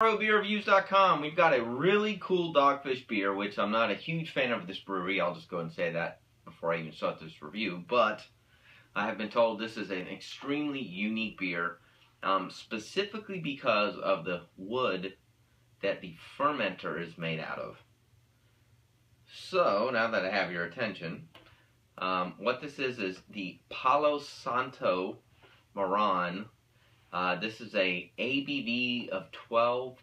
Beerreviews.com. We've got a really cool Dogfish beer, which I'm not a huge fan of this brewery. I'll just go and say that before I even start this review. But I have been told this is an extremely unique beer, specifically because of the wood that the fermenter is made out of. So, now that I have your attention, what this is the Palo Santo Marron. This is a ABV of 12%,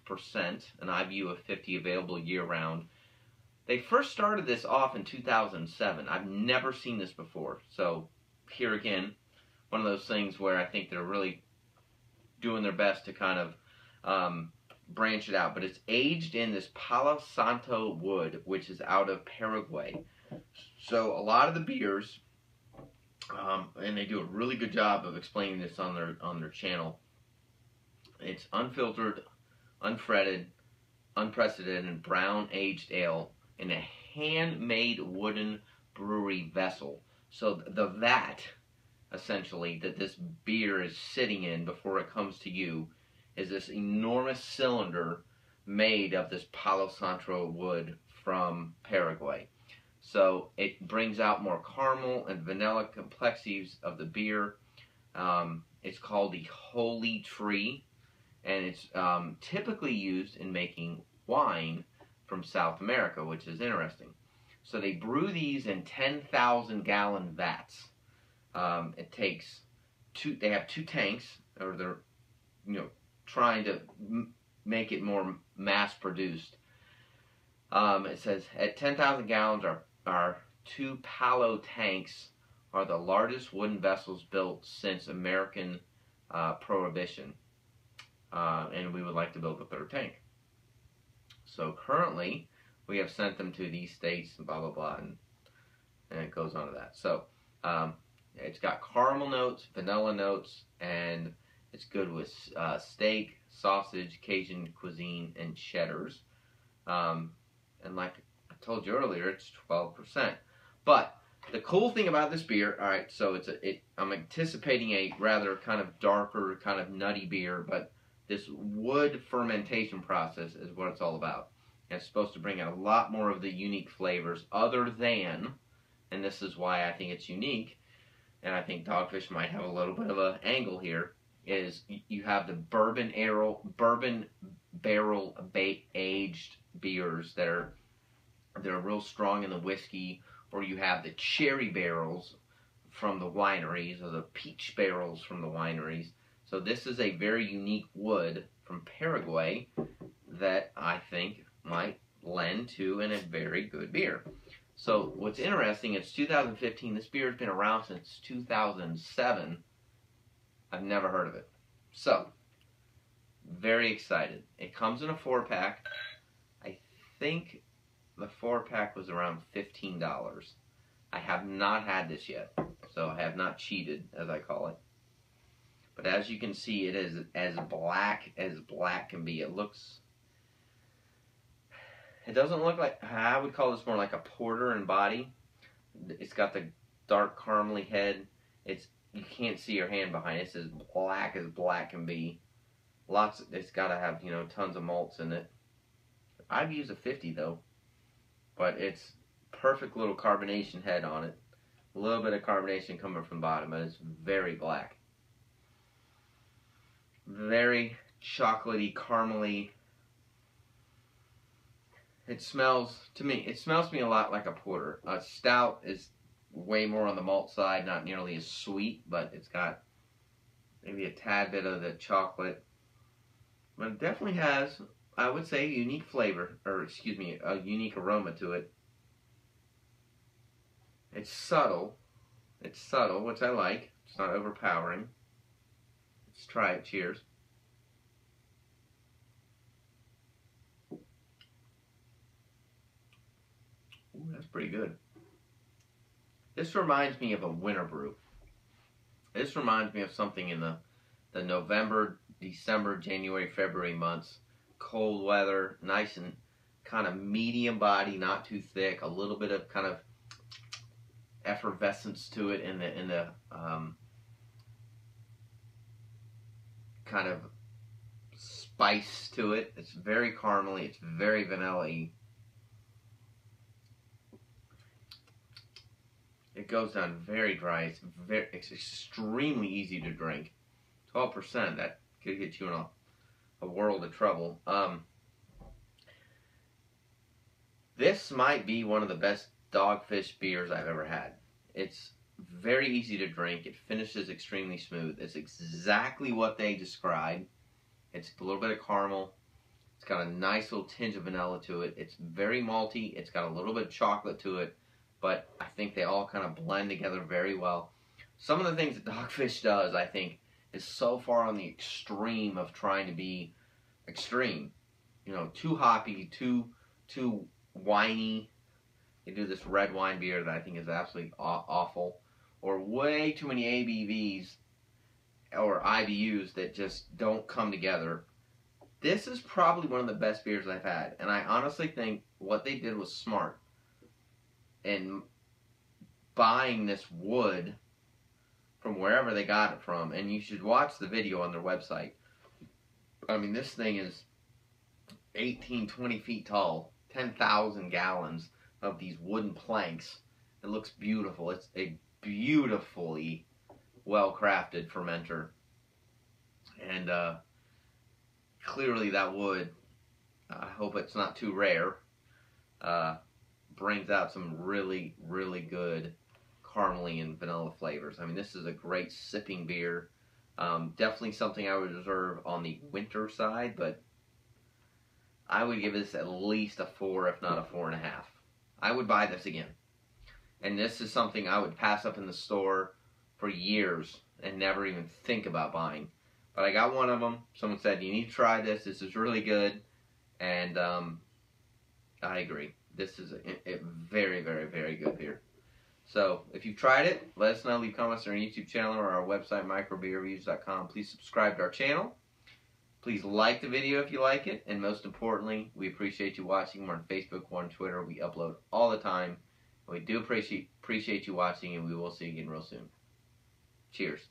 an IBU of 50, available year-round. They first started this off in 2007. I've never seen this before. So here again, one of those things where I think they're really doing their best to kind of branch it out. But it's aged in this Palo Santo wood, which is out of Paraguay. So a lot of the beers, and they do a really good job of explaining this on their channel. It's unfiltered, unfettered, unprecedented, and brown aged ale in a handmade wooden brewery vessel. So the vat, essentially, that this beer is sitting in before it comes to you is this enormous cylinder made of this Palo Santo wood from Paraguay. So it brings out more caramel and vanilla complexities of the beer. It's called the Holy Tree, and it's typically used in making wine from South America, which is interesting. So they brew these in 10,000-gallon vats. It takes they have two tanks, or they're trying to make it more mass-produced. It says at 10,000 gallons, our two Palo tanks are the largest wooden vessels built since American Prohibition, and we would like to build a third tank. So currently, we have sent them to these states and blah blah blah, and it goes on to that. So it's got caramel notes, vanilla notes, and it's good with steak, sausage, Cajun cuisine, and cheddars. And like I told you earlier, it's 12%. But the cool thing about this beer, all right, so I'm anticipating a rather kind of darker, kind of nutty beer, but this wood fermentation process is what it's all about. And it's supposed to bring out a lot more of the unique flavors other than, and this is why I think it's unique, and I think Dogfish might have a little bit of an angle here, is you have the bourbon barrel aged beers that are real strong in the whiskey, or you have the cherry barrels from the wineries, or the peach barrels from the wineries. So this is a very unique wood from Paraguay that I think might lend to a very good beer. So what's interesting, it's 2015. This beer has been around since 2007. I've never heard of it. So, very excited. It comes in a 4-pack. I think the 4-pack was around $15. I have not had this yet, so I have not cheated, as I call it. But as you can see, it is as black can be. It doesn't look like, I would call this more like a porter in body. It's got the dark caramely head. You can't see your hand behind it. It's as black can be. It's got to have, tons of malts in it. I've used a 50 though, but it's perfect little carbonation head on it. A little bit of carbonation coming from the bottom, but it's very black. Very chocolatey, caramely. It smells to me a lot like a porter. A stout is way more on the malt side, not nearly as sweet, but it's got maybe a tad bit of the chocolate. But it definitely has, I would say, a unique flavor, or excuse me, a unique aroma to it. It's subtle, which I like. It's not overpowering. Let's try it. Cheers. Ooh, that's pretty good. This reminds me of a winter brew. This reminds me of something in the November, December, January, February months. Cold weather, nice and kind of medium body, not too thick. A little bit of kind of effervescence to it in the kind of spice to it. It's very caramely. It's very vanilla-y. It goes down very dry. It's extremely easy to drink. 12%. That could get you in a world of trouble. This might be one of the best Dogfish beers I've ever had. It's very easy to drink. It finishes extremely smooth. It's exactly what they describe. It's a little bit of caramel. It's got a nice little tinge of vanilla to it. It's very malty. It's got a little bit of chocolate to it. But I think they all kind of blend together very well. Some of the things that Dogfish does, I think, is so far on the extreme of trying to be extreme. You know, too hoppy, too winey. They do this red wine beer that I think is absolutely awful. Or way too many ABVs or IBUs that just don't come together. This is probably one of the best beers I've had. And I honestly think what they did was smart. And buying this wood from wherever they got it from, and you should watch the video on their website. I mean, this thing is 18, 20 feet tall, 10,000 gallons of these wooden planks. It looks beautiful. It's a beautifully well-crafted fermenter. And clearly that wood, I hope it's not too rare, brings out some really, really good caramely and vanilla flavors. I mean, this is a great sipping beer. Definitely something I would reserve on the winter side, but I would give this at least a 4, if not a 4.5. I would buy this again. And this is something I would pass up in the store for years and never even think about buying. But I got one of them. Someone said, you need to try this. This is really good. And I agree. This is a very, very, very good beer. So, if you've tried it, let us know. Leave comments on our YouTube channel or our website, microbeerreviews.com. Please subscribe to our channel. Please like the video if you like it. And most importantly, we appreciate you watching. We're on Facebook, we're on Twitter. We upload all the time. We do appreciate you watching, and we will see you again real soon. Cheers.